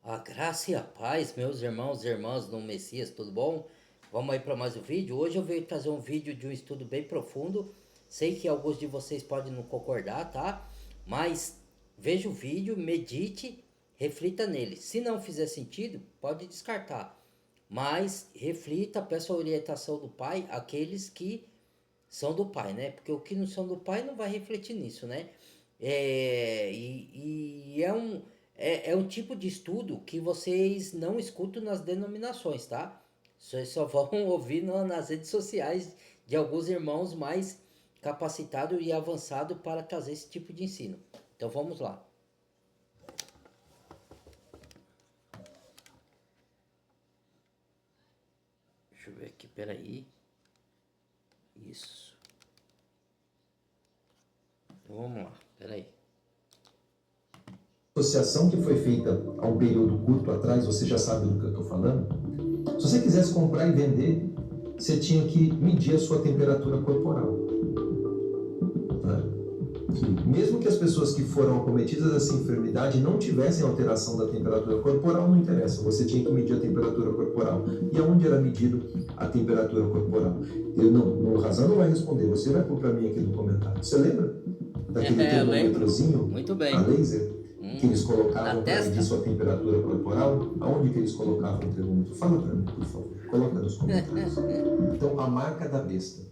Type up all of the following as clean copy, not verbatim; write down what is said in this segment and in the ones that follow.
A graça e a paz, meus irmãos e irmãs no Messias, tudo bom? Vamos aí para mais um vídeo. Hoje eu venho trazer um vídeo de um estudo bem profundo. Sei que alguns de vocês podem não concordar, tá? Mas veja o vídeo, medite, reflita nele. Se não fizer sentido, pode descartar. Mas reflita, peça a orientação do Pai, aqueles que são do Pai, né? Porque o que não são do Pai não vai refletir nisso, né? É um tipo de estudo que vocês não escutam nas denominações, tá? Vocês só vão ouvir nas redes sociais de alguns irmãos mais capacitados e avançados para trazer esse tipo de ensino. Então vamos lá. Deixa eu ver aqui, peraí. Isso. Então vamos lá, peraí. Associação que foi feita há um período curto atrás, você já sabe do que eu estou falando. Se você quisesse comprar e vender, você tinha que medir a sua temperatura corporal. Né? Mesmo que as pessoas que foram acometidas dessa enfermidade não tivessem alteração da temperatura corporal, não interessa, você tinha que medir a temperatura corporal. E aonde era medido a temperatura corporal? Eu não, o Razão não vai responder, você vai pôr para mim aqui no comentário. Você lembra daquele Eu lembro. termômetrozinho Muito a bem. laser que eles Na colocavam para medir testa? sua temperatura corporal? Aonde que eles colocavam o termômetro? Fala para mim, por favor. Coloca nos comentários. Então, a marca da besta,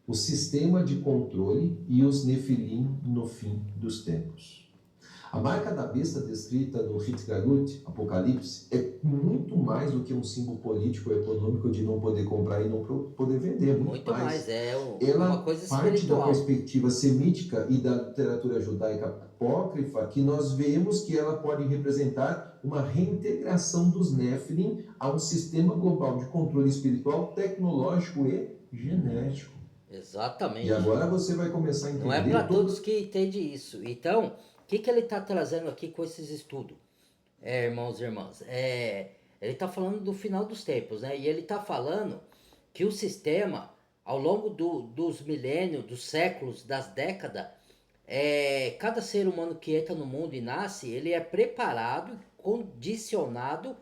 o sistema de controle e os nefilim no fim dos tempos. A marca da besta descrita no Hitgalut, Apocalipse, é muito mais do que um símbolo político ou econômico de não poder comprar e não poder vender, muito Muito mais. mais. É uma Ela coisa parte da espiritual. perspectiva semítica e da literatura judaica apócrifa, que nós vemos que ela pode representar uma reintegração dos Nephilim a um sistema global de controle espiritual, tecnológico e genético. E Exatamente. agora você vai começar a Não é para entender todos todo. que entendem isso. Então, o que ele está trazendo aqui com esses estudos, irmãos e irmãs? Ele está falando do final dos tempos, né? E ele está falando que o sistema, ao longo dos milênios, dos séculos, das décadas, cada ser humano que entra no mundo e nasce, ele é preparado, condicionado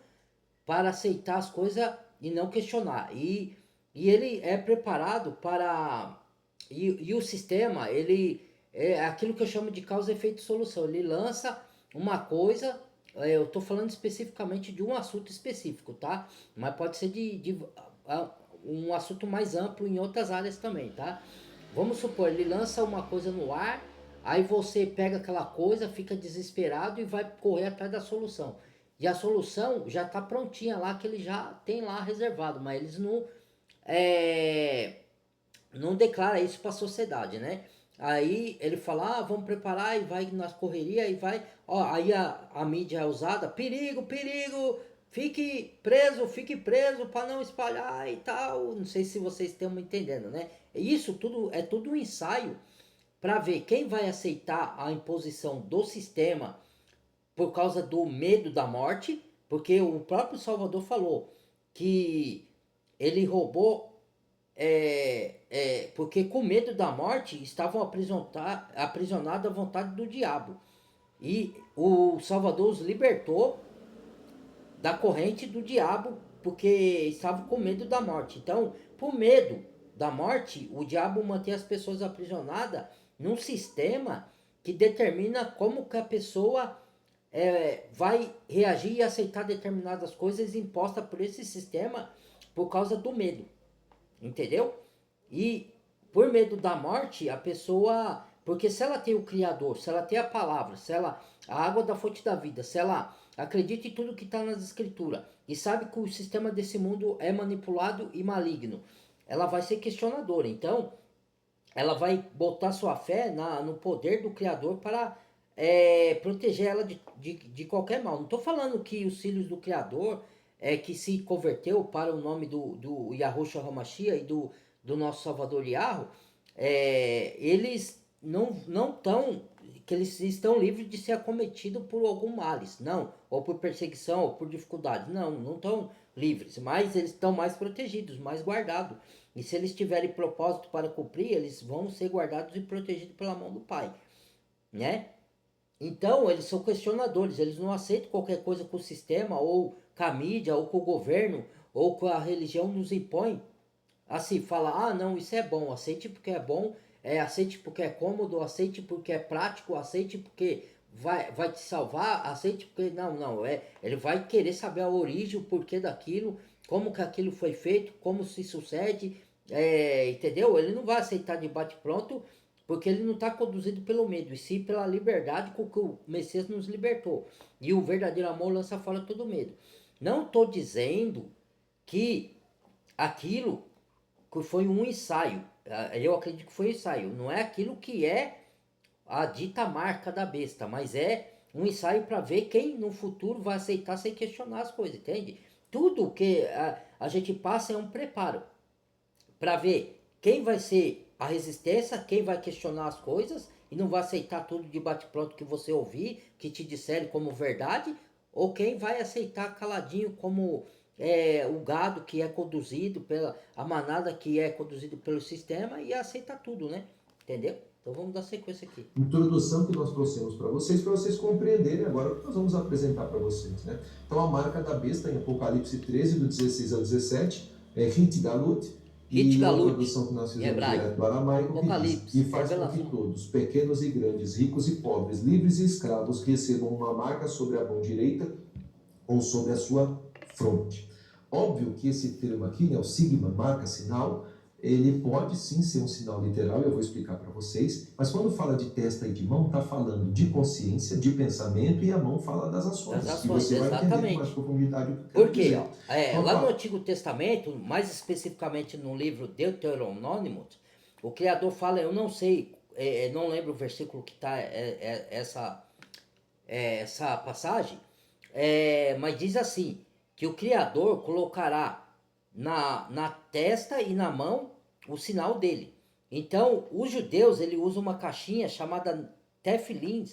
para aceitar as coisas e não questionar. E ele é preparado para. E o sistema, ele é aquilo que eu chamo de causa, efeito e solução. Ele lança uma coisa, eu estou falando especificamente de um assunto específico, tá? Mas pode ser um assunto mais amplo em outras áreas também, tá? Vamos supor, ele lança uma coisa no ar, aí você pega aquela coisa, fica desesperado e vai correr atrás da solução. E a solução já está prontinha lá, que ele já tem lá reservado, mas eles é, não declara isso para a sociedade, né? Aí ele fala, vamos preparar e vai nas correrias e vai, aí a mídia é usada, perigo, perigo, fique preso para não espalhar e tal. Não sei se vocês estão me entendendo, né? Isso tudo é tudo um ensaio para ver quem vai aceitar a imposição do sistema por causa do medo da morte, porque o próprio Salvador falou que ele roubou porque com medo da morte estavam aprisionados à vontade do diabo. E o Salvador os libertou da corrente do diabo porque estavam com medo da morte. Então, por medo da morte, o diabo mantém as pessoas aprisionadas num sistema que determina como que a pessoa vai reagir e aceitar determinadas coisas impostas por esse sistema por causa do medo. Entendeu? E por medo da morte, a pessoa. Porque se ela tem o Criador, se ela tem a palavra, se ela. A água da fonte da vida, se ela acredita em tudo que está nas escrituras e sabe que o sistema desse mundo é manipulado e maligno, ela vai ser questionadora. Então, ela vai botar sua fé no poder do Criador para proteger ela de qualquer mal. Não estou falando que os filhos do Criador que se converteu para o nome do Yahushua HaMashiach e do nosso Salvador Yahoo, eles não estão, que eles estão livres de ser acometidos por algum males, não, ou por perseguição, ou por dificuldade, não estão livres, mas eles estão mais protegidos, mais guardados, e se eles tiverem propósito para cumprir, eles vão ser guardados e protegidos pela mão do Pai, né? Então, eles são questionadores, eles não aceitam qualquer coisa que o sistema, ou com a mídia, ou com o governo, ou com a religião nos impõe. Assim, fala, ah, não, isso é bom, aceite porque é bom, aceite porque é cômodo, aceite porque é prático, aceite porque vai te salvar, aceite porque... Não, não, ele vai querer saber a origem, o porquê daquilo, como que aquilo foi feito, como se sucede, entendeu? Ele não vai aceitar de bate-pronto, porque ele não está conduzido pelo medo, e sim pela liberdade com que o Messias nos libertou. E o verdadeiro amor lança fora todo medo. Não estou dizendo que aquilo que foi um ensaio, eu acredito que foi um ensaio, não é aquilo que é a dita marca da besta, mas é um ensaio para ver quem no futuro vai aceitar sem questionar as coisas, entende? Tudo que a gente passa é um preparo para ver quem vai ser a resistência, quem vai questionar as coisas e não vai aceitar tudo de bate-pronto que você ouvir, que te disserem como verdade, ou quem vai aceitar caladinho como o gado que é conduzido pela a manada que é conduzido pelo sistema e aceita tudo, né? Entendeu? Então vamos dar sequência aqui. Introdução que nós trouxemos para vocês compreenderem agora o que nós vamos apresentar para vocês, né? Então a marca da besta em Apocalipse 13, do 16 ao 17, é Hit Galut, Hit e uma Galut, tradução que nós em fizemos hebraico. direto do aramaico, que diz: Apocalipse, e faz com que revelação. todos, pequenos e grandes, ricos e pobres, livres e escravos, recebam uma marca sobre a mão direita ou sobre a sua fronte. Óbvio que esse termo aqui, né, o sigma, marca, sinal, ele pode sim ser um sinal literal, eu vou explicar para vocês, mas quando fala de testa e de mão, está falando de consciência, de pensamento, e a mão fala das ações. Das E ações, você vai entender com mais exatamente. profundidade o que eu quero Por quê? dizer. Ó, Então, lá no Antigo Testamento, mais especificamente no livro Deuteronômio, o Criador fala, eu não sei, não lembro o versículo que está essa passagem, mas diz assim, que o Criador colocará na testa e na mão o sinal dele. Então, os judeus, ele usa uma caixinha chamada tefilim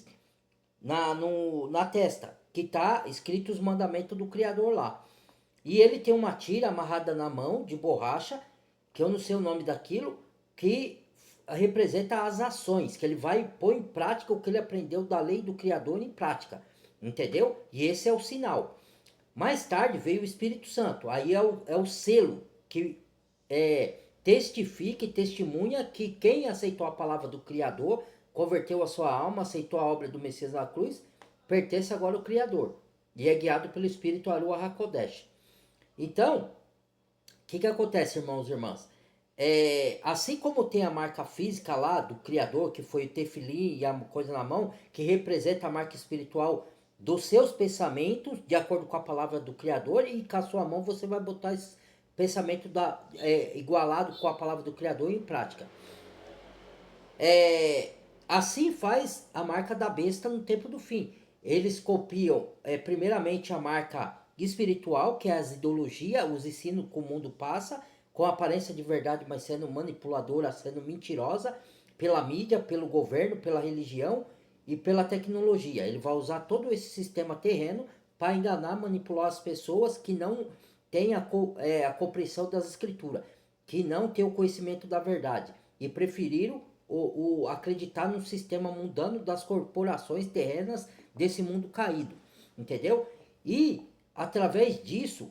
na testa, que está escrito os mandamentos do Criador lá. E ele tem uma tira amarrada na mão, de borracha, que eu não sei o nome daquilo, que representa as ações, que ele vai pôr em prática o que ele aprendeu da lei do Criador em prática, entendeu? E esse é o sinal. Mais tarde veio o Espírito Santo, aí é o selo que testifica e testemunha que quem aceitou a palavra do Criador, converteu a sua alma, aceitou a obra do Messias na cruz, pertence agora ao Criador e é guiado pelo Espírito Aruach HaKodesh. Então, o que acontece, irmãos e irmãs? Assim como tem a marca física lá do Criador, que foi o tefilim e a coisa na mão, que representa a marca espiritual dos seus pensamentos, de acordo com a palavra do Criador, e com a sua mão você vai botar esse pensamento igualado com a palavra do Criador em prática. Assim faz a marca da besta no tempo do fim. Eles copiam, primeiramente, a marca espiritual, que é as ideologias, os ensinos que o mundo passa, com aparência de verdade, mas sendo manipuladora, sendo mentirosa, pela mídia, pelo governo, pela religião e pela tecnologia. Ele vai usar todo esse sistema terreno para enganar, manipular as pessoas que não têm a compreensão das escrituras, que não têm o conhecimento da verdade e preferiram acreditar no sistema mundano das corporações terrenas desse mundo caído, entendeu? E através disso,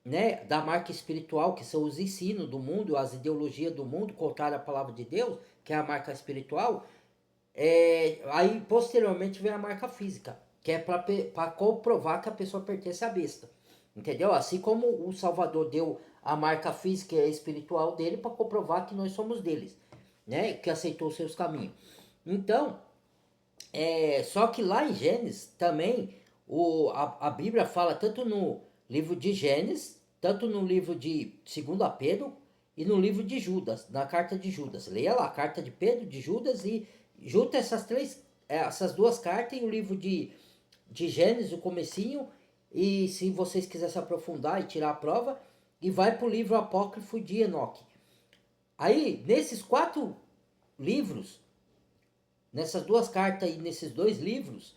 né, da marca espiritual, que são os ensinos do mundo, as ideologias do mundo, contrário à palavra de Deus, que é a marca espiritual, aí posteriormente vem a marca física, que é para comprovar que a pessoa pertence à besta, entendeu? Assim como o Salvador deu a marca física e espiritual dele para comprovar que nós somos deles, né, que aceitou os seus caminhos. Então, só que lá em Gênesis também a Bíblia fala tanto no livro de Gênesis, tanto no livro de 2 Pedro e no livro de Judas, na carta de Judas. Leia lá a carta de Pedro, de Judas, e junta essas duas cartas e o livro de Gênesis, o comecinho, e se vocês quiserem se aprofundar e tirar a prova, e vai para o livro apócrifo de Enoque. Aí, nesses 4 livros, nessas 2 cartas e nesses 2 livros,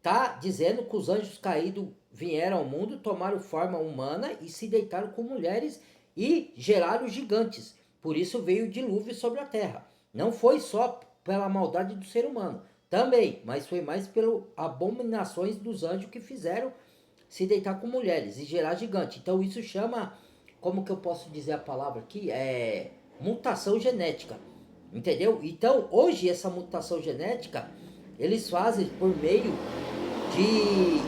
tá dizendo que os anjos caídos vieram ao mundo, tomaram forma humana e se deitaram com mulheres e geraram gigantes. Por isso veio o dilúvio sobre a terra. Não foi só pela maldade do ser humano. Também, mas foi mais pelo abominações dos anjos que fizeram se deitar com mulheres e gerar gigante. Então isso chama, como que eu posso dizer a palavra aqui? É mutação genética. Entendeu? Então, hoje essa mutação genética eles fazem por meio de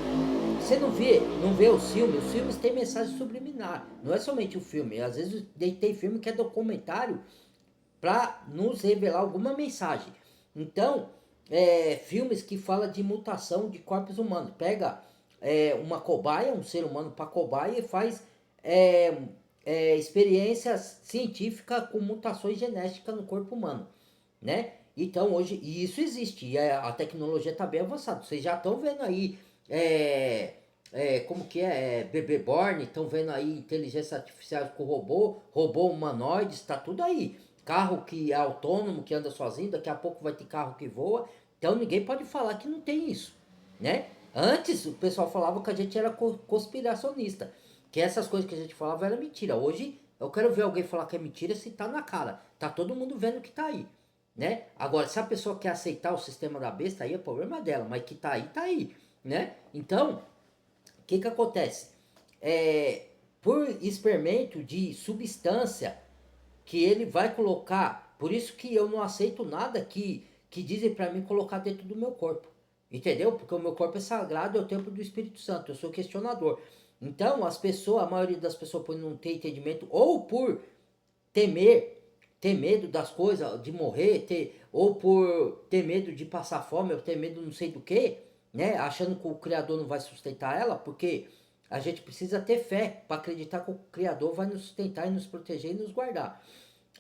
você não vê os filmes têm mensagem subliminar. Não é somente o filme, às vezes tem filme que é documentário para nos revelar alguma mensagem. Então, filmes que falam de mutação de corpos humanos. Pega uma cobaia, um ser humano para cobaia e faz experiências científicas com mutações genéticas no corpo humano, né? Então hoje, e isso existe, e a tecnologia está bem avançada. Vocês já estão vendo aí, como que bebê born, estão vendo aí inteligência artificial com robô humanoide, está tudo aí. Carro que é autônomo, que anda sozinho, daqui a pouco vai ter carro que voa. Então ninguém pode falar que não tem isso, né? Antes o pessoal falava que a gente era conspiracionista, que essas coisas que a gente falava era mentira. Hoje eu quero ver alguém falar que é mentira se tá na cara. Tá todo mundo vendo que tá aí, né? Agora, se a pessoa quer aceitar o sistema da besta, aí é problema dela, mas que tá aí, né? Então, o que acontece? Por experimento de substância que ele vai colocar, por isso que eu não aceito nada que dizem para mim colocar dentro do meu corpo, entendeu? Porque o meu corpo é sagrado, é o templo do Espírito Santo, eu sou questionador. Então, a maioria das pessoas por não ter entendimento, ou por ter medo das coisas, de morrer, ou por ter medo de passar fome, ou ter medo não sei do que, né? Achando que o Criador não vai sustentar ela, porque a gente precisa ter fé para acreditar que o Criador vai nos sustentar e nos proteger e nos guardar.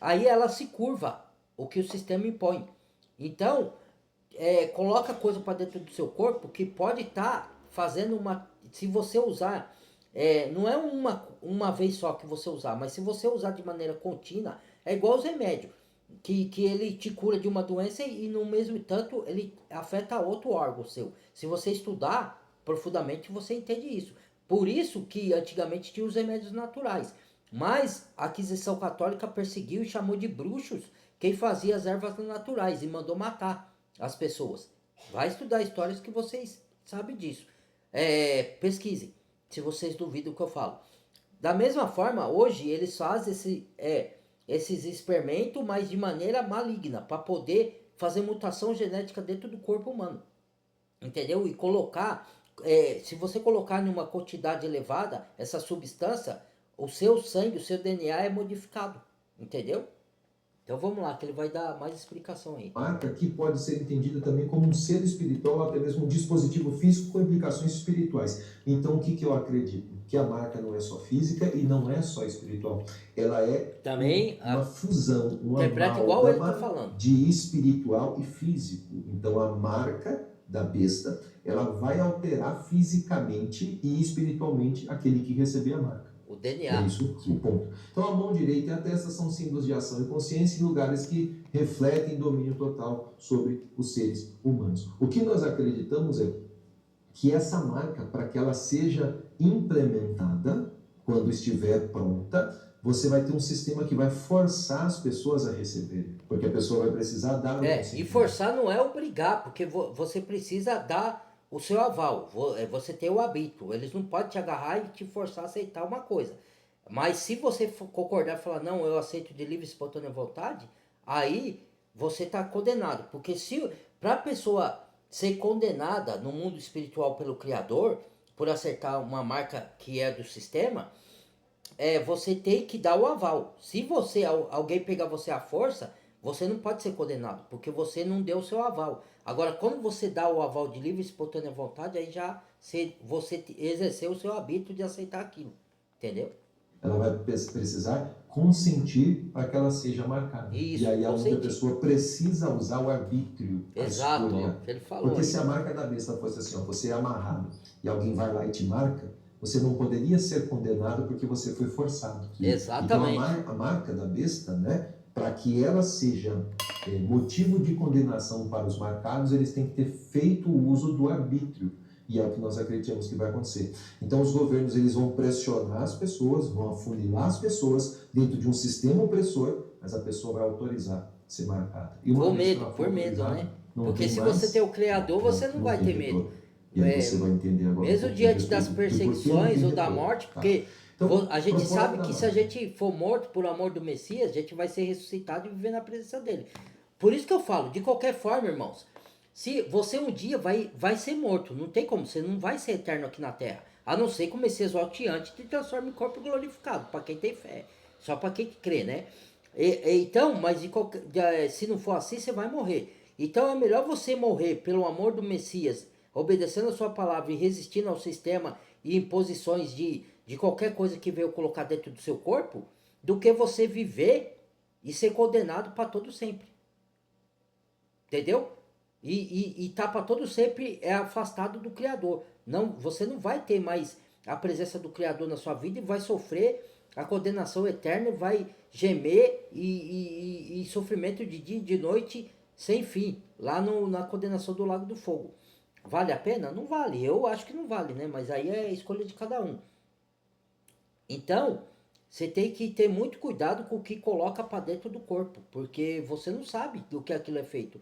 Aí ela se curva, o que o sistema impõe. Então, coloca coisa para dentro do seu corpo que pode estar fazendo uma. Se você usar, não é uma vez só que você usar, mas se você usar de maneira contínua, é igual os remédios, que ele te cura de uma doença e no mesmo tanto ele afeta outro órgão seu. Se você estudar profundamente, você entende isso. Por isso que antigamente tinha os remédios naturais. Mas a Aquisição Católica perseguiu e chamou de bruxos quem fazia as ervas naturais e mandou matar as pessoas. Vai estudar histórias que vocês sabem disso. Pesquisem, se vocês duvidam do que eu falo. Da mesma forma, hoje eles fazem esses experimentos, mas de maneira maligna, para poder fazer mutação genética dentro do corpo humano. Entendeu? E colocar, se você colocar em uma quantidade elevada essa substância, o seu sangue, o seu DNA é modificado. Entendeu? Então vamos lá, que ele vai dar mais explicação aí. Marca que pode ser entendida também como um ser espiritual, ou até mesmo um dispositivo físico com implicações espirituais. Então o que eu acredito? Que a marca não é só física e não é só espiritual. Ela é também uma fusão, uma interpreta igual ele tá falando, de espiritual e físico. Então a marca da besta, ela vai alterar fisicamente e espiritualmente aquele que receber a marca. O DNA. É isso, o ponto. Então a mão direita e a testa são símbolos de ação e consciência em lugares que refletem domínio total sobre os seres humanos. O que nós acreditamos é que essa marca, para que ela seja implementada, quando estiver pronta, você vai ter um sistema que vai forçar as pessoas a receberem, porque a pessoa vai precisar dar... E forçar não é obrigar, porque você precisa dar o seu aval, você tem o arbítrio, eles não podem te agarrar e te forçar a aceitar uma coisa. Mas se você concordar e falar, não, eu aceito de livre e espontânea vontade, aí você está condenado, porque se para a pessoa ser condenada no mundo espiritual pelo Criador, por acertar uma marca que é do sistema, você tem que dar o aval. Se alguém pegar você à força, você não pode ser condenado, porque você não deu o seu aval. Agora, quando você dá o aval de livre e espontânea vontade, aí já você exerceu o seu arbítrio de aceitar aquilo. Entendeu? Ela vai precisar consentir para que ela seja marcada. Isso, e aí a outra pessoa precisa usar o arbítrio. Exato, ele falou. Porque se a marca da besta fosse assim, você é amarrado e alguém vai lá e te marca, você não poderia ser condenado porque você foi forçado. Exatamente. Então a marca da besta, né, para que ela seja motivo de condenação para os marcados, eles têm que ter feito o uso do arbítrio. E é o que nós acreditamos que vai acontecer. Então os governos eles vão pressionar as pessoas, vão afunilar as pessoas dentro de um sistema opressor, mas a pessoa vai autorizar ser marcada. E por medo, né? Não Porque tem se mais, você tem o Criador, você não vai tem ter retorno. medo. E aí É, você vai entender agora um mesmo pouquinho diante das do porquê não tem perseguições ou da retorno, morte, tá? porque Então, a gente propósito sabe da que se a live. gente for morto por amor do Messias, a gente vai ser ressuscitado e viver na presença dele. Por isso que eu falo, de qualquer forma, irmãos, se você um dia vai ser morto, não tem como, você não vai ser eterno aqui na terra. A não ser que o Messias volte antes e te transforme em corpo glorificado, para quem tem fé. Só para quem crê, né? Então, mas se não for assim, você vai morrer. Então é melhor você morrer pelo amor do Messias, obedecendo a sua palavra e resistindo ao sistema e imposições de qualquer coisa que veio colocar dentro do seu corpo, do que você viver e ser condenado para todo sempre. Entendeu? E tá para todo sempre é afastado do Criador. Não, você não vai ter mais a presença do Criador na sua vida e vai sofrer a condenação eterna, vai gemer e sofrimento de dia e de noite sem fim, lá na condenação do Lago do Fogo. Vale a pena? Não vale. Eu acho que não vale, né? Mas aí é a escolha de cada um. Então, você tem que ter muito cuidado com o que coloca para dentro do corpo, porque você não sabe do que aquilo é feito.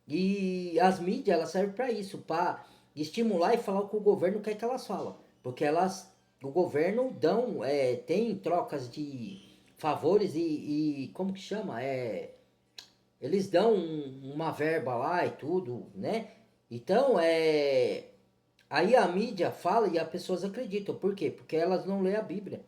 E as mídias, elas servem para isso, para estimular e falar o que o governo quer que elas falam. Porque o governo tem trocas de favores como que chama? Eles dão uma verba lá e tudo, né? Então, aí a mídia fala e as pessoas acreditam. Por quê? Porque elas não lêem a Bíblia.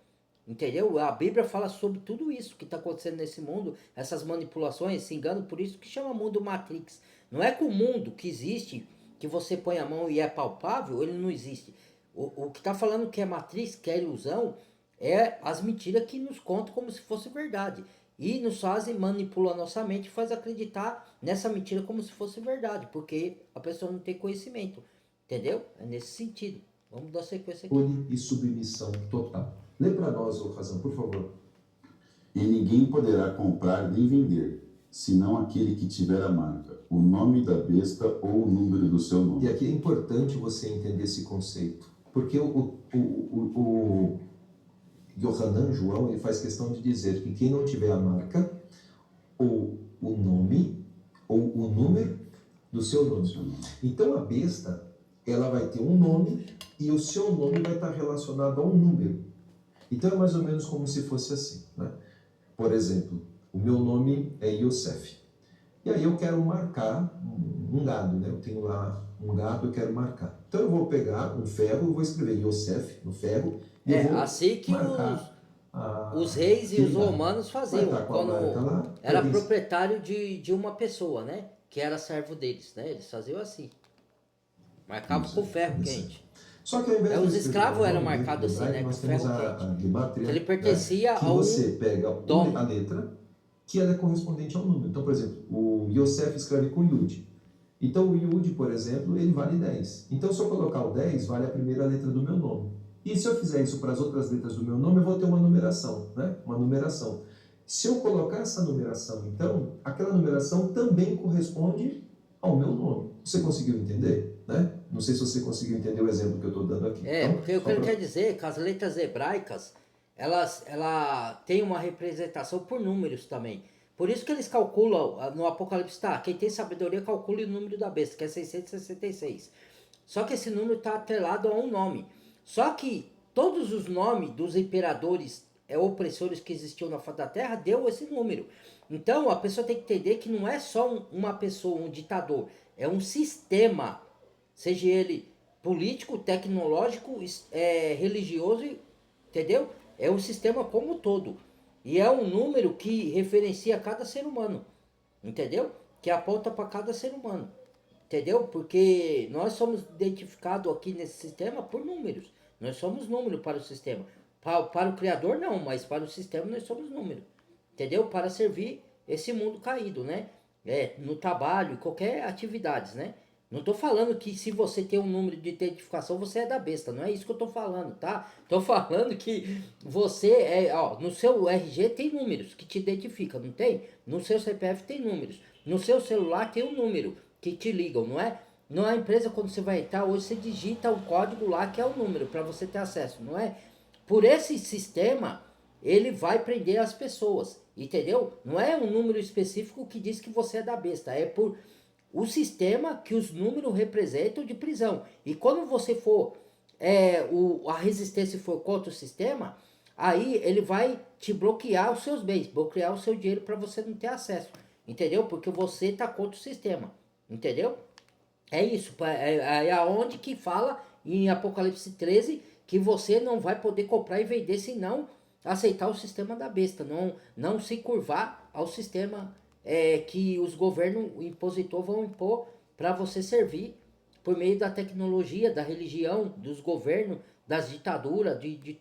Entendeu? A Bíblia fala sobre tudo isso que está acontecendo nesse mundo, essas manipulações, esse engano, por isso que chama mundo Matrix. Não é que o mundo que existe, que você põe a mão e é palpável, ele não existe. O que está falando que é Matrix, que é ilusão, é as mentiras que nos contam como se fosse verdade. E nos fazem manipular nossa mente e faz acreditar nessa mentira como se fosse verdade, porque a pessoa não tem conhecimento. Entendeu? É nesse sentido. Vamos dar sequência aqui. Controle e submissão total. Lê para nós, ô Razão, por favor. E ninguém poderá comprar nem vender, senão aquele que tiver a marca, o nome da besta ou o número do seu nome. E aqui é importante você entender esse conceito, porque o Yohanan, João, ele faz questão de dizer que quem não tiver a marca, ou o nome, ou o número do seu nome. Então a besta, ela vai ter um nome e o seu nome vai estar relacionado a um número. Então é mais ou menos como se fosse assim, né? Por exemplo, o meu nome é Yosef. E aí eu quero marcar um gado, né? Eu tenho lá um gado, eu quero marcar. Então eu vou pegar um ferro, eu vou escrever Yosef no ferro. E eu vou assim que os reis e os romanos faziam, quando era proprietário de uma pessoa, né? Que era servo deles, né? Eles faziam assim. Marcavam com ferro quente. Só que ao invés os escravos eram marcados assim, né? Com ferro quente. Gematria, ele pertencia que a um você pega dono. a letra, que ela é correspondente ao número. Então, por exemplo, o Yosef escreve com Yud. Então, o Yud, por exemplo, ele vale 10. Então, se eu colocar o 10, vale a primeira letra do meu nome. E se eu fizer isso para as outras letras do meu nome, eu vou ter uma numeração, né? Uma numeração. Se eu colocar essa numeração, então, aquela numeração também corresponde ao meu nome. Você conseguiu entender? Né? Não sei se você conseguiu entender o exemplo que eu estou dando aqui. Então, porque o que ele quer dizer é que as letras hebraicas, ela tem uma representação por números também. Por isso que eles calculam, no Apocalipse, quem tem sabedoria calcula o número da besta, que é 666. Só que esse número está atrelado a um nome. Só que todos os nomes dos imperadores opressores que existiam na face da terra deu esse número. Então a pessoa tem que entender que não é só uma pessoa, um ditador, é um sistema, seja ele político, tecnológico, religioso, entendeu? É um sistema como um todo. E é um número que referencia cada ser humano, entendeu? Que aponta para cada ser humano, entendeu? Porque nós somos identificados aqui nesse sistema por números. Nós somos número para o sistema. Para o Criador não, mas para o sistema nós somos número, entendeu? Para servir esse mundo caído, né? No trabalho, qualquer atividade, né? Não estou falando que se você tem um número de identificação, você é da besta. Não é isso que eu estou falando, tá? Estou falando que você no seu RG tem números que te identificam, não tem? No seu CPF tem números. No seu celular tem um número que te ligam, não é? Não é a empresa, quando você vai entrar, hoje você digita um código lá que é o número para você ter acesso, não é? Por esse sistema, ele vai prender as pessoas, entendeu? Não é um número específico que diz que você é da besta, é por o sistema que os números representam de prisão. E quando você for, a resistência for contra o sistema, aí ele vai te bloquear os seus bens, bloquear o seu dinheiro para você não ter acesso. Entendeu? Porque você está contra o sistema. Entendeu? É isso. É aonde que fala em Apocalipse 13 que você não vai poder comprar e vender se não aceitar o sistema da besta. Não se curvar ao sistema que os governos impositor vão impor para você servir por meio da tecnologia, da religião, dos governos, das ditaduras, de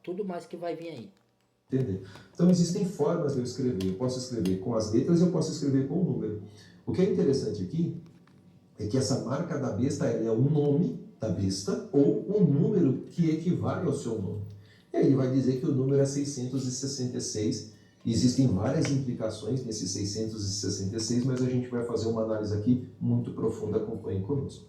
tudo mais que vai vir aí. Entender. Então existem formas de eu escrever. Eu posso escrever com as letras e eu posso escrever com o número. O que é interessante aqui é que essa marca da besta é o nome da besta ou o número que equivale ao seu nome. E aí ele vai dizer que o número é 666. Existem várias implicações nesse 666, mas a gente vai fazer uma análise aqui muito profunda. Acompanhem conosco.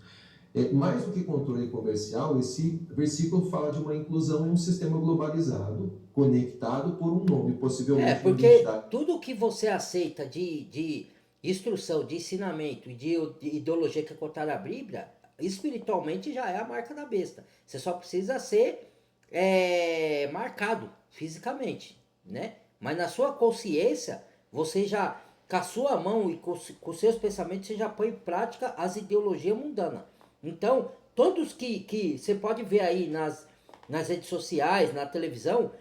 Mais do que controle comercial, esse versículo fala de uma inclusão em um sistema globalizado, conectado por um nome, possivelmente uma Porque identidade. tudo que você aceita de instrução, de ensinamento e de ideologia que é contada na Bíblia, espiritualmente já é a marca da besta. Você só precisa ser marcado fisicamente, né? Mas na sua consciência, você já, com a sua mão e com seus pensamentos, você já põe em prática as ideologias mundanas. Então, todos que você pode ver aí nas redes sociais, na televisão,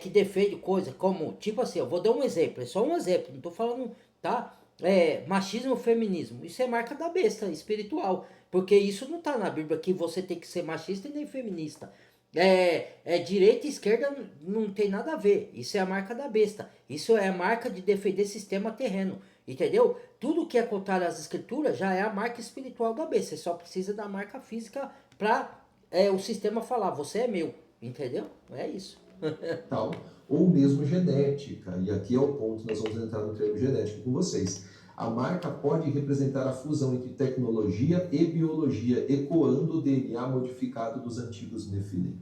que defende coisa como, tipo assim, eu vou dar um exemplo, é só um exemplo, não tô falando, tá? Machismo, feminismo, isso é marca da besta espiritual, porque isso não tá na Bíblia que você tem que ser machista e nem feminista. Direita e esquerda não tem nada a ver, isso é a marca da besta, isso é a marca de defender sistema terreno, entendeu? Tudo que é contrário às escrituras já é a marca espiritual da besta, você só precisa da marca física para o sistema falar, você é meu, entendeu? É isso. Tal, ou mesmo genética. E aqui é o ponto, nós vamos entrar no termo genético com vocês. A marca pode representar a fusão entre tecnologia e biologia, ecoando o DNA modificado dos antigos Nefilim.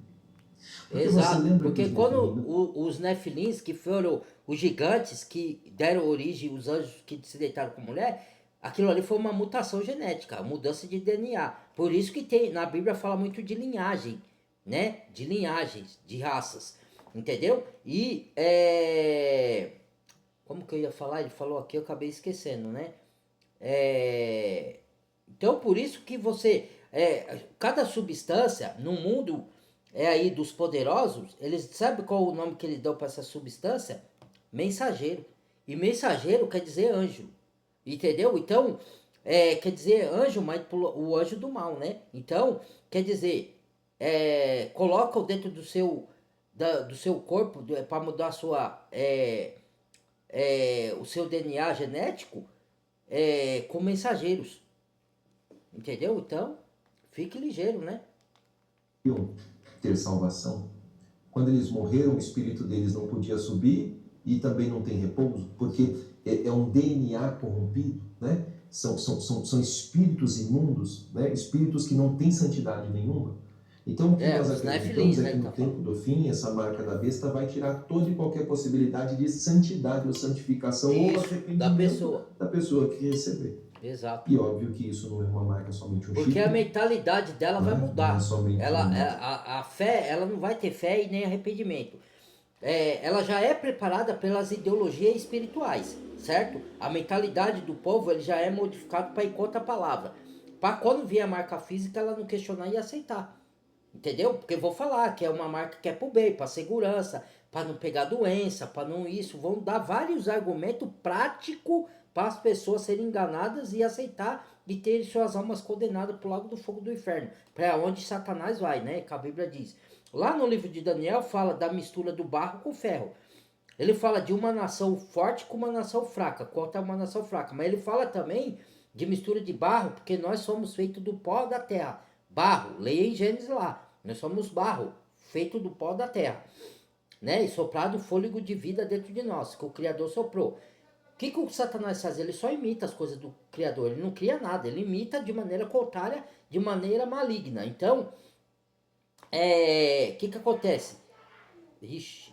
Porque você Exato, lembra porque dos quando Nefilim? os Nefilins, que foram os gigantes que deram origem, os anjos que se deitaram com mulher, aquilo ali foi uma mutação genética, mudança de DNA. Por isso que tem, na Bíblia fala muito de linhagem, né? De linhagens, de raças, entendeu? E como que eu ia falar? Ele falou aqui, eu acabei esquecendo, né? Então, por isso que você, cada substância no mundo aí dos poderosos, eles sabem qual o nome que eles dão para essa substância? Mensageiro. E mensageiro quer dizer anjo, entendeu? Então, quer dizer anjo, mas o anjo do mal, né? Então, quer dizer, coloca dentro do seu corpo para mudar o seu DNA genético com mensageiros. Entendeu? Então, fique ligeiro, né? Ter salvação. Quando eles morreram, o espírito deles não podia subir e também não tem repouso, porque é um DNA corrompido, né? São espíritos imundos, né? Espíritos que não têm santidade nenhuma. Então, o que nós acreditamos é que no tempo do fim, essa marca da besta vai tirar toda e qualquer possibilidade de santidade ou santificação ou arrependimento da pessoa que receber. Exato. E óbvio que isso não é uma marca somente um chip. Porque a mentalidade dela vai mudar. Não é somente a fé, ela não vai ter fé e nem arrependimento. Ela já é preparada pelas ideologias espirituais, certo? A mentalidade do povo ele já é modificado para ir contra a palavra. Para quando vier a marca física, ela não questionar e aceitar. Entendeu? Porque vou falar que é uma marca que é pro bem, para segurança, para não pegar doença, para não isso. Vão dar vários argumentos práticos para as pessoas serem enganadas e aceitar e terem suas almas condenadas para o lago do fogo do inferno, para onde Satanás vai, né? Que a Bíblia diz. Lá no livro de Daniel fala da mistura do barro com o ferro. Ele fala de uma nação forte com uma nação fraca, contra uma nação fraca. Mas ele fala também de mistura de barro, porque nós somos feitos do pó da terra. Barro, leia em Gênesis lá. Nós somos barro, feito do pó da terra. Né? E soprado o fôlego de vida dentro de nós, que o Criador soprou. O que o Satanás faz? Ele só imita as coisas do Criador. Ele não cria nada. Ele imita de maneira contrária, de maneira maligna. Então, que acontece? Ixi,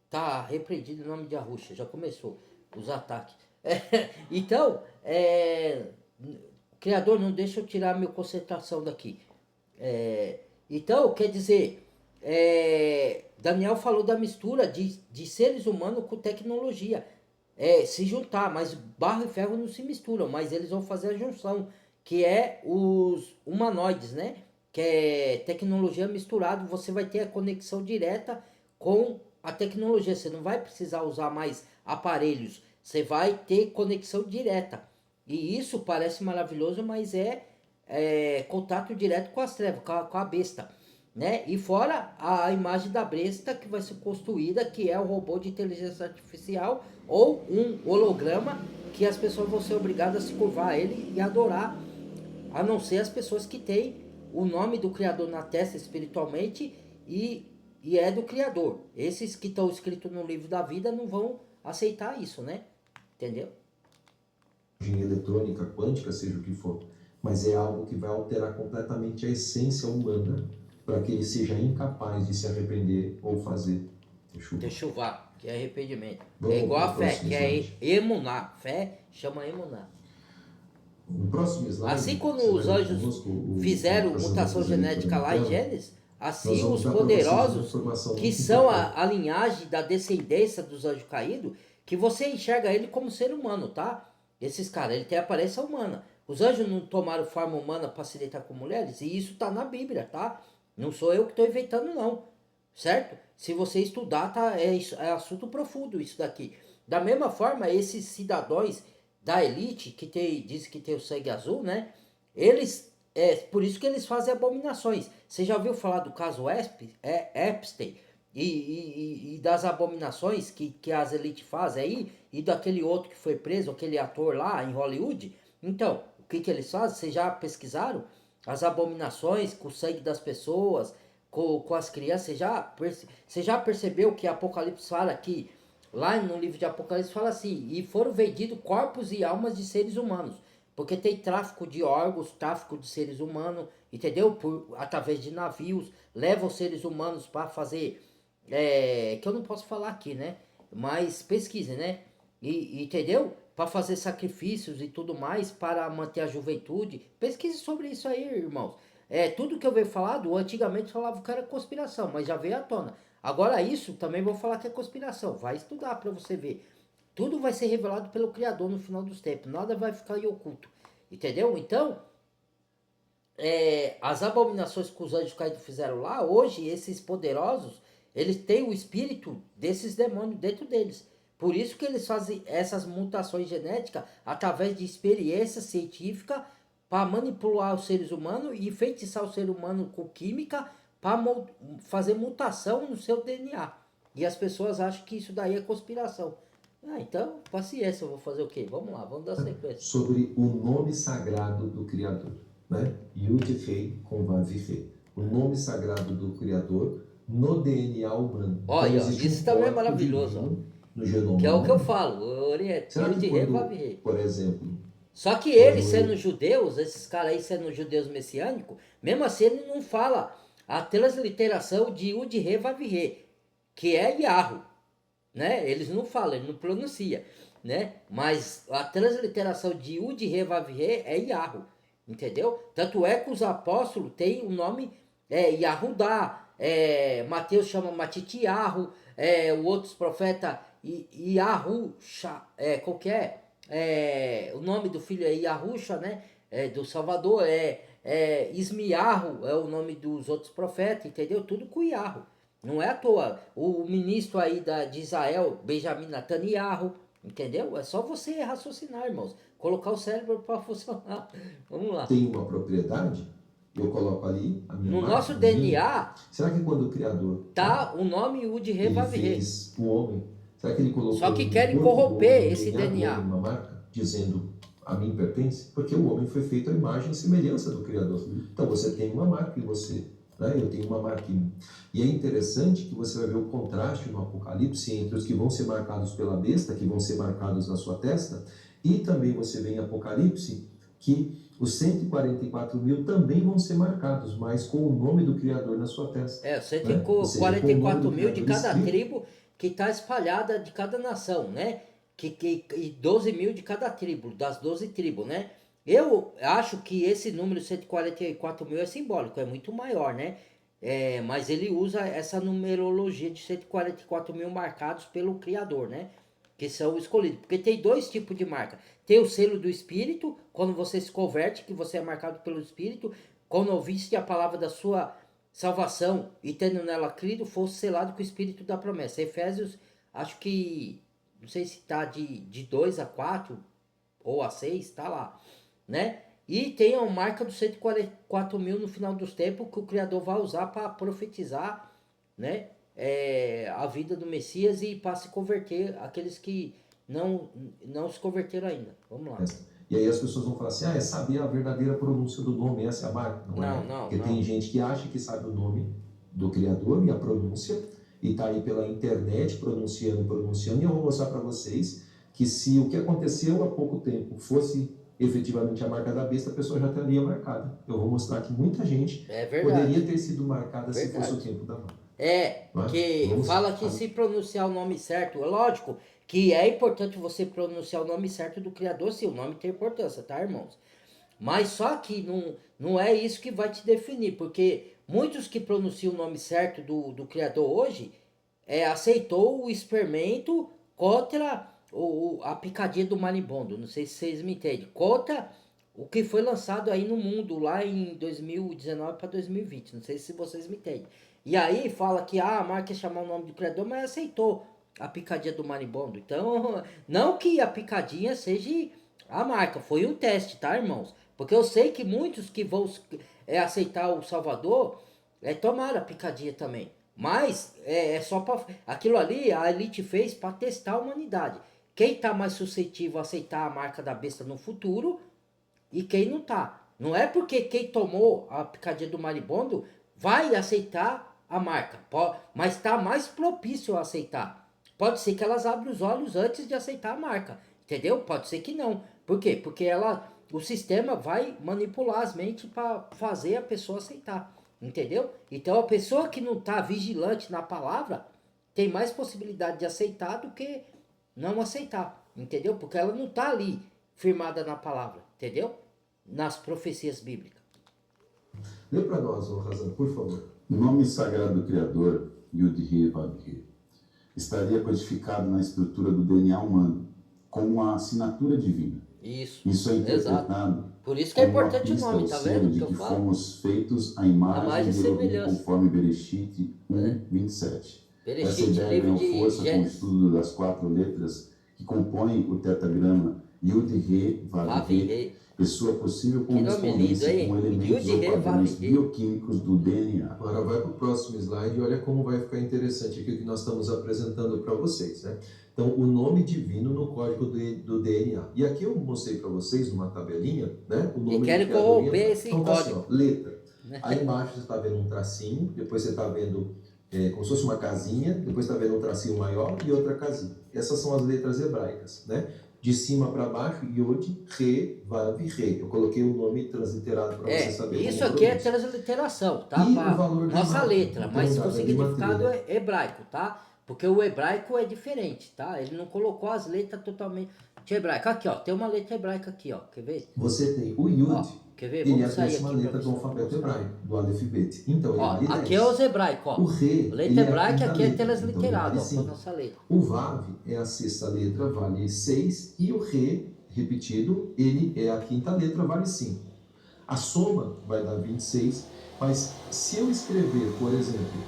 tá repreendido o nome de Arruxa. Já começou os ataques. Então, Criador, não deixa eu tirar minha concentração daqui. Então, quer dizer, Daniel falou da mistura de seres humanos com tecnologia. Se juntar, mas barro e ferro não se misturam, mas eles vão fazer a junção, que é os humanoides, né? Que é tecnologia misturada, você vai ter a conexão direta com a tecnologia, você não vai precisar usar mais aparelhos, você vai ter conexão direta. E isso parece maravilhoso, mas é contato direto com as trevas, com a besta, né? E fora a imagem da besta que vai ser construída, que é o robô de inteligência artificial ou um holograma que as pessoas vão ser obrigadas a se curvar a ele e adorar, a não ser as pessoas que têm o nome do Criador na testa espiritualmente e é do Criador. Esses que estão escritos no livro da vida não vão aceitar isso, né? Entendeu? Eletrônica, quântica, seja o que for, mas é algo que vai alterar completamente a essência humana para que ele seja incapaz de se arrepender ou fazer Techuvá, que é arrependimento. Vamos É igual a pro fé, próximo que é slide. emuná. Fé chama emuná. No próximo slide, Assim como você os vai ver anjos conosco fizeram as mutação notas ali genética na lá em tela. Gênesis, Nós assim vamos os dar para vocês uma poderosos, informação que muito são importante. a linhagem da descendência dos anjos caídos, que você enxerga ele como ser humano, tá? Esses caras, ele tem aparência humana. Os anjos não tomaram forma humana para se deitar com mulheres, e isso tá na Bíblia, tá? Não sou eu que estou inventando, não. Certo? Se você estudar, tá, é assunto profundo isso daqui. Da mesma forma, esses cidadãos da elite, que diz que tem o sangue azul, né? Eles, por isso que eles fazem abominações. Você já ouviu falar do caso Epstein? E das abominações que as elites fazem aí? E daquele outro que foi preso, aquele ator lá em Hollywood? Então, o que eles fazem? Vocês já pesquisaram? As abominações com o sangue das pessoas, com as crianças. Você já percebeu que Apocalipse fala que, lá no livro de Apocalipse fala assim, e foram vendidos corpos e almas de seres humanos. Porque tem tráfico de órgãos, tráfico de seres humanos, entendeu? Através de navios, levam seres humanos para fazer, que eu não posso falar aqui, né? Mas pesquise, né? Entendeu? Para fazer sacrifícios e tudo mais, para manter a juventude. Pesquise sobre isso aí, irmãos. Tudo que eu venho falado, antigamente falava que era conspiração, mas já veio à tona. Agora isso também vou falar que é conspiração. Vai estudar para você ver. Tudo vai ser revelado pelo Criador no final dos tempos. Nada vai ficar em oculto. Entendeu? Então, as abominações que os anjos caídos fizeram lá, hoje, esses poderosos, eles têm o espírito desses demônios dentro deles. Por isso que eles fazem essas mutações genéticas através de experiência científica para manipular os seres humanos e enfeitiçar o ser humano com química para fazer mutação no seu DNA. E as pessoas acham que isso daí é conspiração. Então, paciência, eu vou fazer o quê? Vamos lá, vamos dar sequência. Sobre o nome sagrado do Criador, né? Yud-Hei com Vav-Hei. O nome sagrado do Criador no DNA humano. Olha, então, isso também é maravilhoso. No genoma que é o que eu humano. falo, Oriente, Será que Yud-Hei, quando, Vav-Hei. por exemplo... Só que eles sendo judeus, esses caras aí sendo judeus messiânicos, mesmo assim ele não fala a transliteração de Yud-Hei, Vav-Hei, que é Yahoo, né? Eles não falam, ele não pronuncia, né? Mas a transliteração de Yud-Hei, Vav-Hei é Yahoo, entendeu? Tanto é que os apóstolos têm o nome Yahudá, Mateus chama Matitiyahu, o outros profetas Yahusha, qualquer... o nome do filho é Yahusha, né? Do Salvador, Ismiarro é o nome dos outros profetas, entendeu? Tudo com Yahoo. Não é à toa. O ministro aí de Israel, Benjamin Netanyahu, entendeu? É só você raciocinar, irmãos. Colocar o cérebro para funcionar. Vamos lá. Tem uma propriedade, eu coloco ali a minha No marca, nosso DNA, será que quando o Criador tá o nome Yud-Hei, ele Vav-Hei. fez o homem, será que ele colocou Só que no querem corpo do corromper homem, esse do DNA. homem, uma marca, dizendo a mim pertence? Porque o homem foi feito à imagem e semelhança do Criador. Então você tem uma marca em você, né? Eu tenho uma marca em mim. E é interessante que você vai ver o contraste no Apocalipse entre os que vão ser marcados pela besta, que vão ser marcados na sua testa, e também você vê em Apocalipse que os 144 mil também vão ser marcados, mas com o nome do Criador na sua testa. 144 mil de cada tribo que está espalhada de cada nação, né? E 12 mil de cada tribo, das 12 tribos, né? Eu acho que esse número 144 mil é simbólico, é muito maior, né? Mas ele usa essa numerologia de 144 mil marcados pelo Criador, né? Que são escolhidos. Porque tem dois tipos de marca. Tem o selo do Espírito, quando você se converte, que você é marcado pelo Espírito. Quando ouviste a palavra da sua salvação e tendo nela crido, fosse selado com o Espírito da promessa. Efésios, acho que, não sei se está de 2 a 4 ou a 6, tá lá, né? E tem a marca dos 144 mil no final dos tempos que o Criador vai usar para profetizar, né? A vida do Messias e para se converter aqueles que não se converteram ainda. Vamos lá. E aí as pessoas vão falar assim, é saber a verdadeira pronúncia do nome, essa é a marca? Não. Porque tem gente que acha que sabe o nome do Criador e a pronúncia, e tá aí pela internet pronunciando, e eu vou mostrar para vocês que se o que aconteceu há pouco tempo fosse efetivamente a marca da besta, a pessoa já estaria marcada. Eu vou mostrar que muita gente poderia ter sido marcada se fosse o tempo da marca. Que fala que se pronunciar o nome certo, é lógico que é importante você pronunciar o nome certo do Criador, se o nome tem importância, tá, irmãos? Mas só que não é isso que vai te definir, porque muitos que pronunciam o nome certo do Criador hoje aceitou o experimento contra a picadinha do marimbondo. Não sei se vocês me entendem. Contra o que foi lançado aí no mundo lá em 2019 para 2020. Não sei se vocês me entendem. E aí fala que a marca ia chamar o nome do Criador, mas aceitou a picadinha do marimbondo. Então, não que a picadinha seja a marca, foi um teste, tá, irmãos? Porque eu sei que muitos que vão aceitar o Salvador tomaram a picadinha também. Mas só para aquilo ali a elite fez para testar a humanidade. Quem tá mais suscetível a aceitar a marca da besta no futuro e quem não tá. Não é porque quem tomou a picadinha do marimbondo vai aceitar a marca, mas está mais propício a aceitar. Pode ser que elas abram os olhos antes de aceitar a marca, entendeu? Pode ser que não. Por quê? Porque o sistema vai manipular as mentes para fazer a pessoa aceitar, entendeu? Então a pessoa que não está vigilante na palavra tem mais possibilidade de aceitar do que não aceitar, entendeu? Porque ela não está ali firmada na palavra, entendeu? Nas profecias bíblicas. Lê para nós, Razan, por favor. O nome sagrado do Criador, Yud-He-Vav-He, estaria codificado na estrutura do DNA humano, como uma assinatura divina. Isso é interpretado por isso que é importante o nome, tá vendo? De que fomos feitos à imagem de Elohim, conforme Bereshit 1:27. Essa ideia ganhou força com o estudo das 4 letras que compõem o tetragrama Yud-He-Vav-He e sua possível correspondência com elementos ou padrões bioquímicos do DNA. Agora vai para o próximo slide e olha como vai ficar interessante aqui o que nós estamos apresentando para vocês, né? Então, o nome divino no código do DNA. E aqui eu mostrei para vocês numa tabelinha, né? O nome e quero corromper esse então, código. Assim, ó, letra. Aí embaixo você está vendo um tracinho, depois você está vendo como se fosse uma casinha, depois está vendo um tracinho maior e outra casinha. Essas são as letras hebraicas, né? De cima para baixo, Yod, Re, Vav, Re. Eu coloquei o nome transliterado para você saber. Isso aqui é transliteração, tá? E o valor de nossa letra, então, mas o significado é hebraico, tá? Porque o hebraico é diferente, tá? Ele não colocou as letras totalmente hebraico. Aqui, ó, tem uma letra hebraica aqui, ó. Quer ver? Você tem o Yud. Ó, quer ver? Ele é a décima letra do alfabeto hebraico, do Alefibet. Então, ele vale 10. Aqui é os hebraicos, ó. O Re, letra hebraica aqui é transliterado, então, ó, com a nossa letra. O Vav é a 6ª letra, vale 6. E o Re, repetido, ele é a 5ª letra, vale 5. A soma vai dar 26, mas se eu escrever, por exemplo,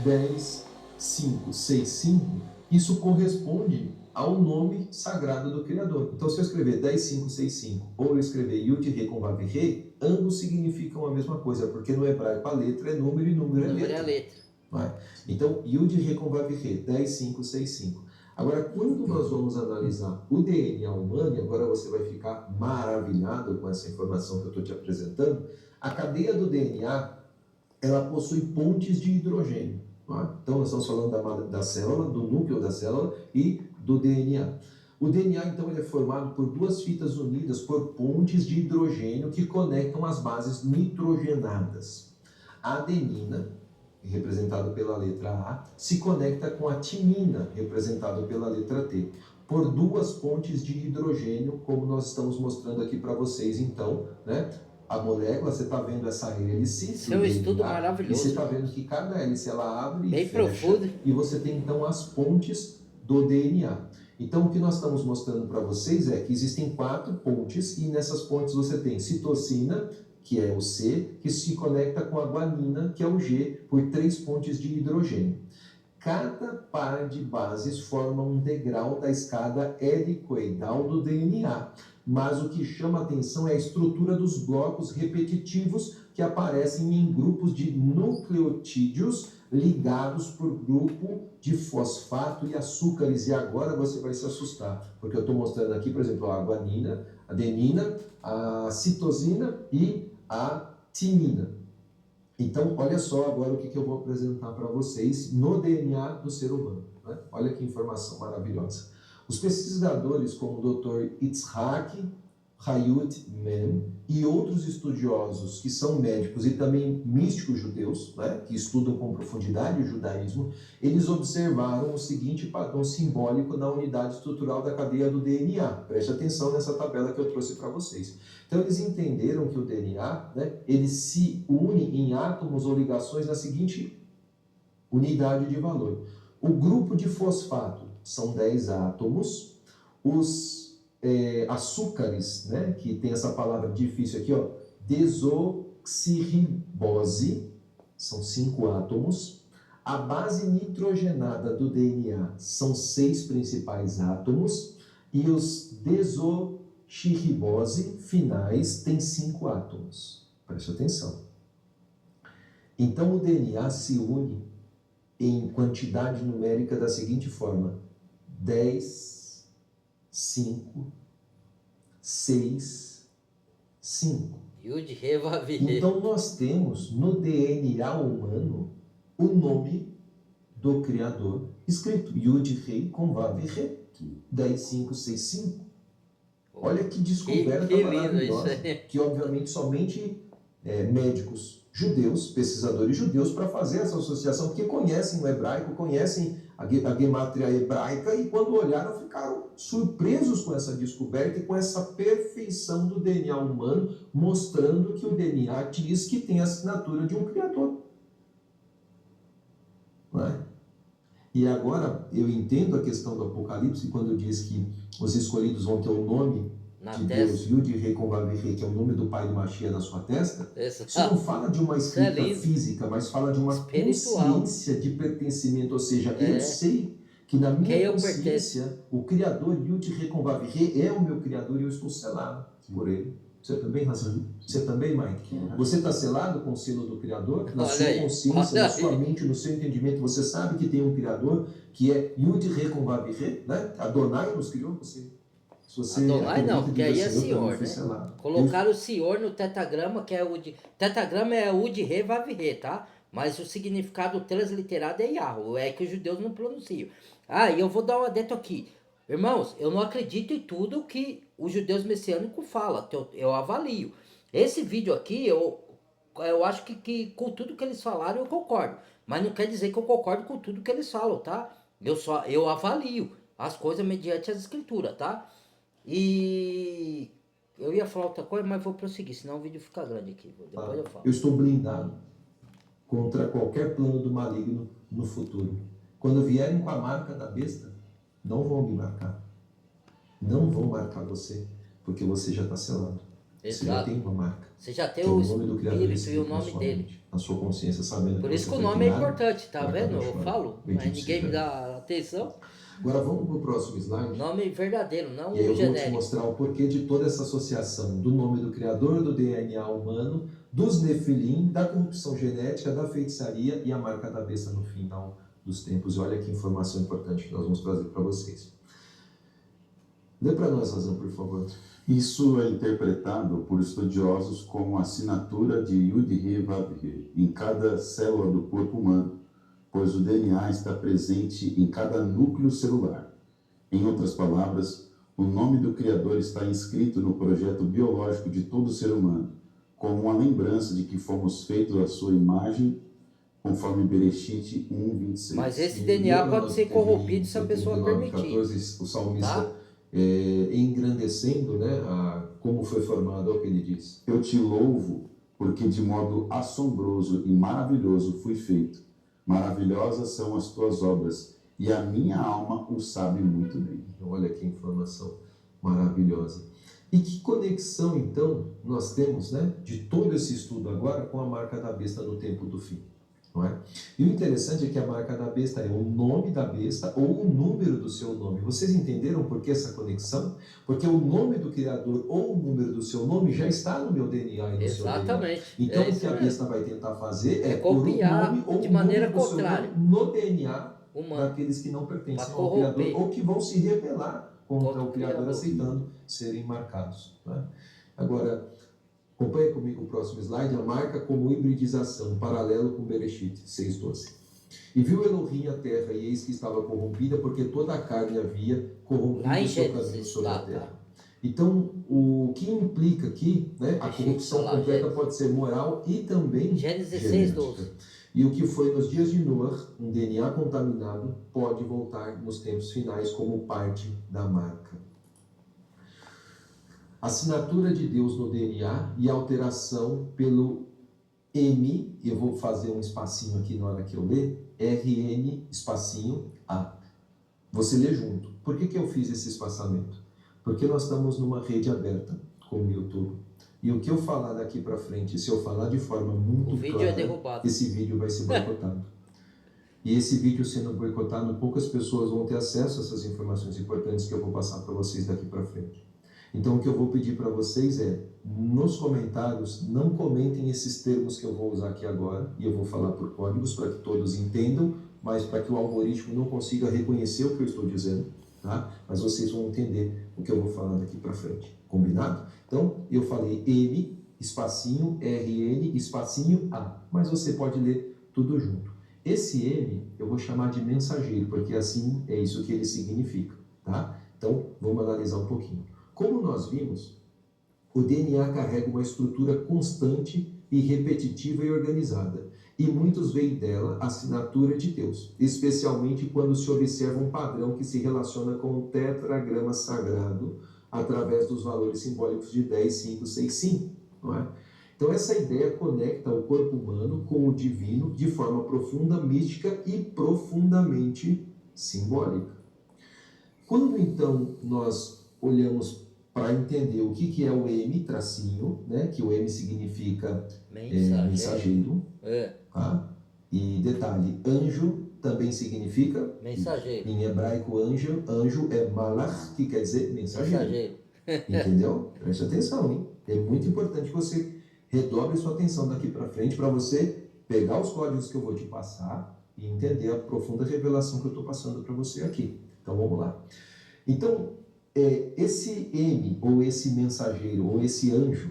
10, 5, 6, 5, isso corresponde ao nome sagrado do Criador. Então, se eu escrever 10, 5, 6, 5, ou eu escrever Yud, Re com Vav, Re, ambos significam a mesma coisa, porque no hebraico a letra é número e número é letra. Número é letra. Vai. Então, Yud, Re com Vav, Re, 10, 5, 6, 5. Agora, quando nós vamos analisar o DNA humano, e agora você vai ficar maravilhado com essa informação que eu estou te apresentando, a cadeia do DNA, ela possui pontes de hidrogênio. Tá? Então, nós estamos falando da célula, do núcleo da célula e do DNA. O DNA, então, ele é formado por 2 fitas unidas por pontes de hidrogênio que conectam as bases nitrogenadas. A adenina, representado pela letra A, se conecta com a timina, representado pela letra T. por duas pontes de hidrogênio, como nós estamos mostrando aqui para vocês. Então, né, a molécula, você está vendo essa hélice. Seu estudo maravilhoso. E você está vendo que cada hélice ela abre bem e fecha. Profundo. E você tem então as pontes do DNA. Então, o que nós estamos mostrando para vocês é que existem 4 pontes, e nessas pontes você tem citosina, que é o C, que se conecta com a guanina, que é o G, por 3 pontes de hidrogênio. Cada par de bases forma um degrau da escada helicoidal do DNA, mas o que chama atenção é a estrutura dos blocos repetitivos que aparecem em grupos de nucleotídeos ligados por grupo de fosfato e açúcares. E agora você vai se assustar, porque eu estou mostrando aqui, por exemplo, a guanina, a adenina, a citosina e a timina. Então, olha só agora o que eu vou apresentar para vocês no DNA do ser humano. Né? Olha que informação maravilhosa. Os pesquisadores como o Dr. Itzhak Hayut Mem e outros estudiosos que são médicos e também místicos judeus, né, que estudam com profundidade o judaísmo, eles observaram o seguinte padrão simbólico na unidade estrutural da cadeia do DNA. Preste atenção nessa tabela que eu trouxe para vocês. Então, eles entenderam que o DNA, né, ele se une em átomos ou ligações na seguinte unidade de valor. O grupo de fosfato são 10 átomos, os açúcares, né, que tem essa palavra difícil aqui, ó, desoxirribose, são 5 átomos. A base nitrogenada do DNA são 6 principais átomos, e os desoxirribose finais têm 5 átomos. Preste atenção. Então, o DNA se une em quantidade numérica da seguinte forma: 10, 5, 6, 5. Então, nós temos no DNA humano o nome do Criador escrito: Yud Rei com Vav Re, 10, 5, 6, 5. Olha que descoberta maravilhosa, que obviamente somente médicos judeus, pesquisadores judeus, para fazer essa associação, porque conhecem o hebraico, conhecem a gemátria hebraica, e quando olharam ficaram surpresos com essa descoberta e com essa perfeição do DNA humano, mostrando que o DNA diz que tem a assinatura de um Criador. Não é? E agora eu entendo a questão do Apocalipse, quando diz que os escolhidos vão ter o nome de Deus, Yud Rei com Vav Rei, que é o nome do Pai do Mashiach na sua testa. Isso não fala de uma escrita física, mas fala de uma consciência de pertencimento. Ou seja, eu sei que na minha consciência o Criador Yud Rei com Vav Rei é o meu Criador e eu estou selado por ele. Você também, Razan? Você também, Mike? Você está selado com o selo do Criador? Na sua consciência, na sua mente, no seu entendimento, você sabe que tem um Criador que é Yud Rei com Vav Rei, né? Adonai nos criou você. Adonai não, porque aí é Senhor, né? Colocaram o Senhor no tetagrama, que é o de... Tetagrama é o de Re, Vav Re, tá? Mas o significado transliterado é Yahweh, é que os judeus não pronunciam. Ah, e eu vou dar um adendo aqui. Irmãos, eu não acredito em tudo que os judeus messiânicos falam, eu avalio. Esse vídeo aqui, eu acho que com tudo que eles falaram eu concordo. Mas não quer dizer que eu concordo com tudo que eles falam, tá? Eu avalio as coisas mediante as escrituras, tá? E eu ia falar outra coisa, mas vou prosseguir, senão o vídeo fica grande aqui. Depois eu falo. Eu estou blindado contra qualquer plano do maligno no futuro. Quando vierem com a marca da besta, não vão me marcar. Não vão marcar você, porque você já está selado. Exato. Você já tem uma marca. Você já tem o nome do Criador e o nome dele. Na sua consciência, sabendo. Por isso que o nome é importante, tá vendo? Eu falo, mas ninguém me dá atenção. Agora vamos para o próximo slide. Nome verdadeiro, não e aí eu genérico. vou te mostrar o porquê de toda essa associação do nome do Criador, do DNA humano, dos Nefilim, da corrupção genética, da feitiçaria e a marca da besta no final dos tempos. E olha que informação importante que nós vamos trazer para vocês. Lê para nós, Razan, por favor. Isso é interpretado por estudiosos como a assinatura de Yud Rei Vav Rei em cada célula do corpo humano, pois o DNA está presente em cada núcleo celular. Em outras palavras, o nome do Criador está inscrito no projeto biológico de todo ser humano, como uma lembrança de que fomos feitos à sua imagem, conforme Bereshit 1:26. Mas esse DNA pode ser corrompido se a pessoa permitir. 14, o salmista engrandecendo, né, como foi formado, é o que ele diz. Eu te louvo porque de modo assombroso e maravilhoso fui feito. Maravilhosas são as tuas obras e a minha alma o sabe muito bem. Olha que informação maravilhosa. E que conexão, então, nós temos, né, de todo esse estudo agora com a marca da besta no tempo do fim, não é? E o interessante é que a marca da besta é o nome da besta ou o número do seu nome. Vocês entenderam por que essa conexão? Porque o nome do Criador ou o número do seu nome já está no meu DNA e no seu DNA. Exatamente. Então, o que a besta vai tentar fazer é copiar pôr o nome ou de o maneira número do seu contrária nome no DNA humano, daqueles que não pertencem pra ao Criador corromper. ou que vão se rebelar contra o Criador, Criador. aceitando serem marcados, né? Agora, acompanhe comigo o próximo slide, a marca como hibridização, paralelo com Bereshit 6:12. E viu Elohim a terra, e eis que estava corrompida, porque toda a carne havia corrompido o seu caminho sobre a terra. Então, o que implica aqui, né, a corrupção completa pode ser moral e também Gênesis genética. 6:12. E o que foi nos dias de Noé, um DNA contaminado, pode voltar nos tempos finais como parte da marca. Assinatura de Deus no DNA e alteração pelo M, eu vou fazer um espacinho aqui na hora que eu ler, RN, espacinho, A. Você lê junto. Por que eu fiz esse espaçamento? Porque nós estamos numa rede aberta, como o YouTube. E o que eu falar daqui para frente, se eu falar de forma muito clara, derrubado. esse vídeo vai ser boicotado. E esse vídeo sendo boicotado, poucas pessoas vão ter acesso a essas informações importantes que eu vou passar para vocês daqui para frente. Então, o que eu vou pedir para vocês é, nos comentários, não comentem esses termos que eu vou usar aqui agora, e eu vou falar por códigos para que todos entendam, mas para que o algoritmo não consiga reconhecer o que eu estou dizendo, tá? Mas vocês vão entender o que eu vou falar daqui para frente. Combinado? Então, eu falei M, espacinho, RN, espacinho A. Mas você pode ler tudo junto. Esse M eu vou chamar de mensageiro, porque assim é isso que ele significa, tá? Então, vamos analisar um pouquinho. Como nós vimos, o DNA carrega uma estrutura constante e repetitiva e organizada. E muitos veem dela a assinatura de Deus, especialmente quando se observa um padrão que se relaciona com o tetragrama sagrado através dos valores simbólicos de 10, 5, 6, 5, não é? Então essa ideia conecta o corpo humano com o divino de forma profunda, mística e profundamente simbólica. Quando então nós olhamos para entender o que é o M, tracinho, né? Que o M significa mensageiro. Tá? E detalhe, anjo também significa mensageiro. Em hebraico, anjo é malach, que quer dizer mensageiro. Entendeu? Preste atenção, hein? É muito importante que você redobre sua atenção daqui para frente para você pegar os códigos que eu vou te passar e entender a profunda revelação que eu estou passando para você aqui. Então vamos lá. Então, esse M, ou esse mensageiro, ou esse anjo,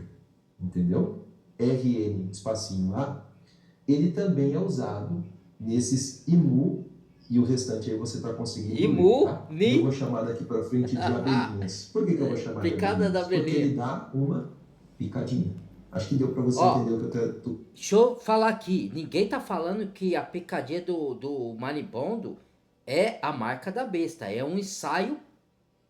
entendeu? RN, espacinho A, ele também é usado nesses IMU, e o restante aí você está conseguindo IMU, ler, tá? Eu vou chamar daqui para frente de abelhinhas. Por que eu vou chamar picada de abelhinhas? da abelhinha. Porque ele dá uma picadinha. Acho que deu para você entender o que eu tô... Deixa eu falar aqui. Ninguém tá falando que a picadinha do maribondo é a marca da besta. É um ensaio,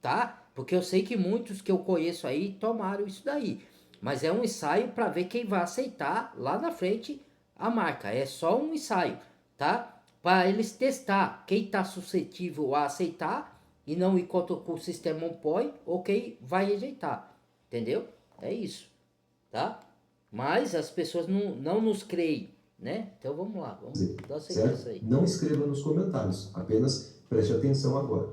tá? Porque eu sei que muitos que eu conheço aí tomaram isso daí. Mas é um ensaio para ver quem vai aceitar lá na frente a marca. É só um ensaio, tá? Para eles testar quem está suscetível a aceitar e não ir contra o sistema opõe ou quem vai rejeitar. Entendeu? É isso, tá? Mas as pessoas não nos creem, né? Então vamos lá, vamos dar sequência aí. Não escreva nos comentários, apenas preste atenção agora.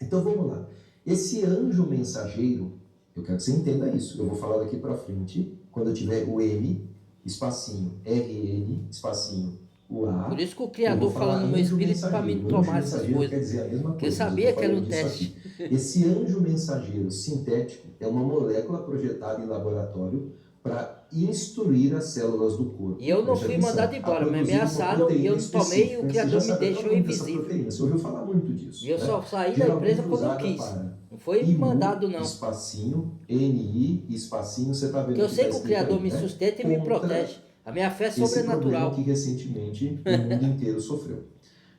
Então vamos lá. Esse anjo mensageiro, eu quero que você entenda isso. Eu vou falar daqui para frente, quando eu tiver o M, espacinho, RN, espacinho, o A. Por isso que o Criador falando no meu espírito para mim tomar essas coisas. Quer dizer a mesma coisa. Porque eu sabia que era um teste. Esse anjo mensageiro sintético é uma molécula projetada em laboratório para instruir as células do corpo. E eu não fui mandado embora, me ameaçaram e eu tomei e o Criador me deixou invisível. Você ouviu falar muito disso. E eu só saí da empresa quando eu quis. Não foi mandado, não. Espacinho, NI, espacinho, você está vendo. Porque eu sei que o Criador me sustenta e me protege. A minha fé é esse sobrenatural. problema que recentemente o mundo inteiro sofreu.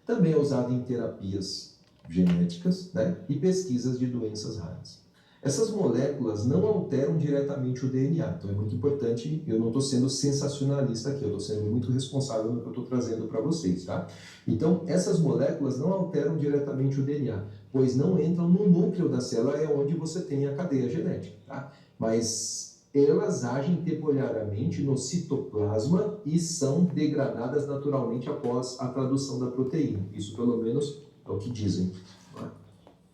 Também é usado em terapias genéticas, né, e pesquisas de doenças raras. Essas moléculas não alteram diretamente o DNA, então é muito importante, eu não estou sendo sensacionalista aqui, eu estou sendo muito responsável no que eu estou trazendo para vocês, tá? Então, essas moléculas não alteram diretamente o DNA, pois não entram no núcleo da célula, é onde você tem a cadeia genética, tá? Mas elas agem temporariamente no citoplasma e são degradadas naturalmente após a tradução da proteína. Isso, pelo menos, é o que dizem.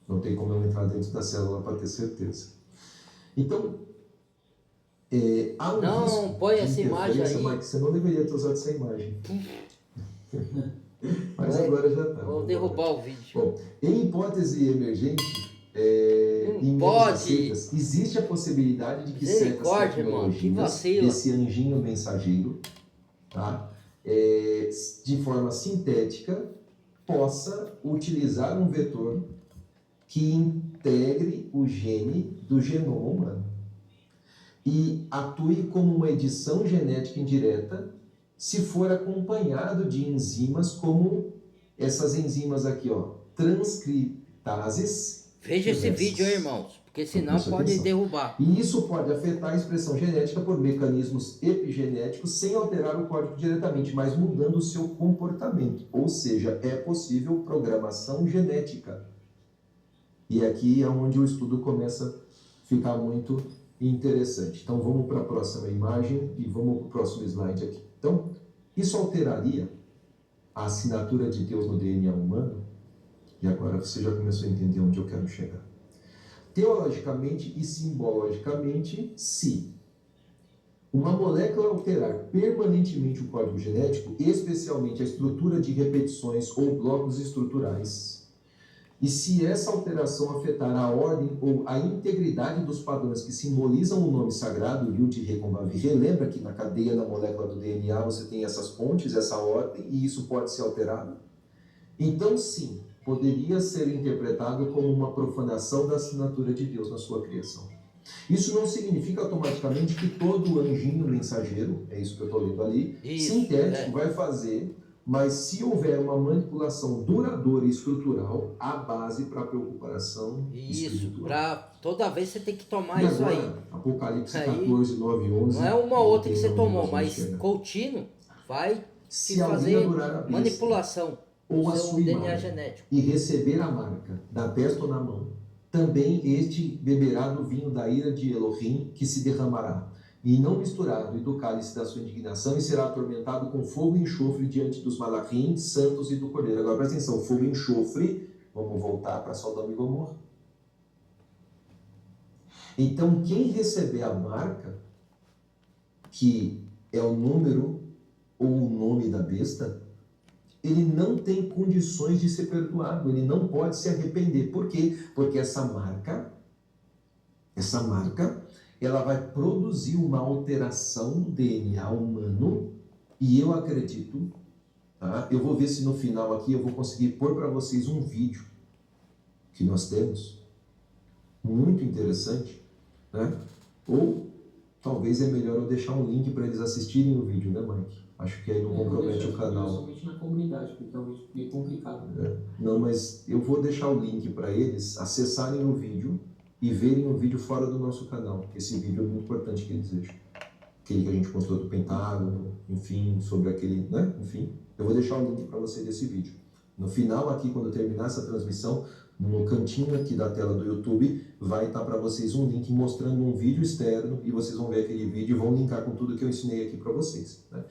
Não tem como eu entrar dentro da célula para ter certeza. Então, há um risco põe de essa imagem aí. Mike, você não deveria ter usado essa imagem. Mas agora já está. Vou derrubar o vídeo. Bom, em hipótese emergente, em pode. aceitas, existe a possibilidade de que certas tecnologias desse anjinho mensageiro, tá, de forma sintética, possa utilizar um vetor que integre o gene do genoma humano e atue como uma edição genética indireta se for acompanhado de enzimas como essas enzimas aqui, ó, transcriptases. Veja esse vídeo aí, irmãos, porque senão pode derrubar. E isso pode afetar a expressão genética por mecanismos epigenéticos sem alterar o código diretamente, mas mudando o seu comportamento. Ou seja, é possível programação genética. E aqui é onde o estudo começa a ficar muito interessante. Então vamos para a próxima imagem e vamos para o próximo slide aqui. Então, isso alteraria a assinatura de Deus no DNA humano? E agora você já começou a entender onde eu quero chegar. Teologicamente e simbologicamente, se uma molécula alterar permanentemente o código genético, especialmente a estrutura de repetições ou blocos estruturais, e se essa alteração afetar a ordem ou a integridade dos padrões que simbolizam o nome sagrado, Yud Re com Vav Re, lembra que na cadeia da molécula do DNA você tem essas pontes, essa ordem, e isso pode ser alterado? Então, sim, poderia ser interpretado como uma profanação da assinatura de Deus na sua criação. Isso não significa automaticamente que todo anjinho mensageiro, é isso que eu estou lendo ali, sintético, vai fazer. Mas se houver uma manipulação duradoura e estrutural, há base para preocupação espiritual. Para toda vez você tem que tomar e isso agora, aí. Apocalipse 14, 9 e 11. Não é uma outra que você tomou, mas contínuo vai se te fazer besta, manipulação ou a sua DNA imagem, genético. E receber a marca da besta na mão, também este beberá do vinho da ira de Elohim que se derramará. E não misturado, e do cálice da sua indignação, e será atormentado com fogo e enxofre diante dos malachim, santos e do cordeiro. Agora presta atenção, fogo e enxofre, vamos voltar para Sodoma e Gomorra. Então, quem receber a marca, que é o número ou o nome da besta, ele não tem condições de ser perdoado, ele não pode se arrepender. Por quê? Porque essa marca, ela vai produzir uma alteração no DNA humano, e eu acredito, tá? Eu vou ver se no final aqui eu vou conseguir pôr para vocês um vídeo que nós temos, muito interessante, né? Ou talvez é melhor eu deixar um link para eles assistirem o vídeo, né, Mike? Acho que aí não compromete o canal. Somente na comunidade, porque é um vídeo meio complicado. Não, mas eu vou deixar o link para eles acessarem o vídeo e verem o vídeo fora do nosso canal. Esse vídeo é muito importante que eles vejam. Aquele que a gente mostrou do Pentágono, enfim, sobre aquele, né? Enfim, eu vou deixar o link para você desse vídeo. No final aqui, quando eu terminar essa transmissão, no cantinho aqui da tela do YouTube, vai estar para vocês um link mostrando um vídeo externo, e vocês vão ver aquele vídeo e vão linkar com tudo que eu ensinei aqui para vocês, né?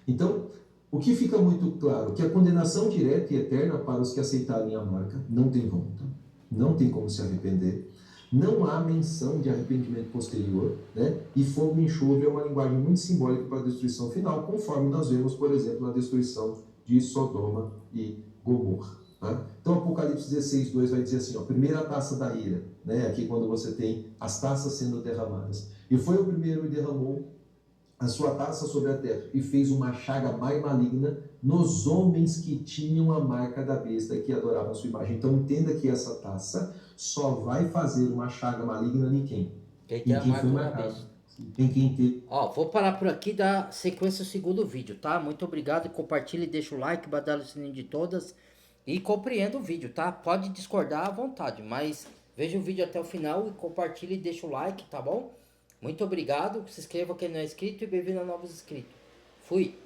Então, o que fica muito claro, que a condenação direta e eterna para os que aceitarem a marca não tem volta, não tem como se arrepender. Não há menção de arrependimento posterior, né? E fogo e enxofre é uma linguagem muito simbólica para a destruição final, conforme nós vemos, por exemplo, na destruição de Sodoma e Gomorra. Tá? Então, Apocalipse 16, 2 vai dizer assim, ó, primeira taça da ira, né? Aqui quando você tem as taças sendo derramadas. E foi o primeiro e derramou a sua taça sobre a terra, e fez uma chaga mais maligna nos homens que tinham a marca da besta e que adoravam a sua imagem. Então entenda que essa taça só vai fazer uma chaga maligna em quem? Quem tem a marca da besta. Tem que entender. Ó, vou parar por aqui e dar sequência ao segundo vídeo, tá? Muito obrigado, compartilhe, deixa o like, badala o sininho de todas e compreenda o vídeo, tá? Pode discordar à vontade, mas veja o vídeo até o final e compartilhe e deixa o like, tá bom? Muito obrigado, se inscreva quem não é inscrito e bem-vindo a novos inscritos. Fui!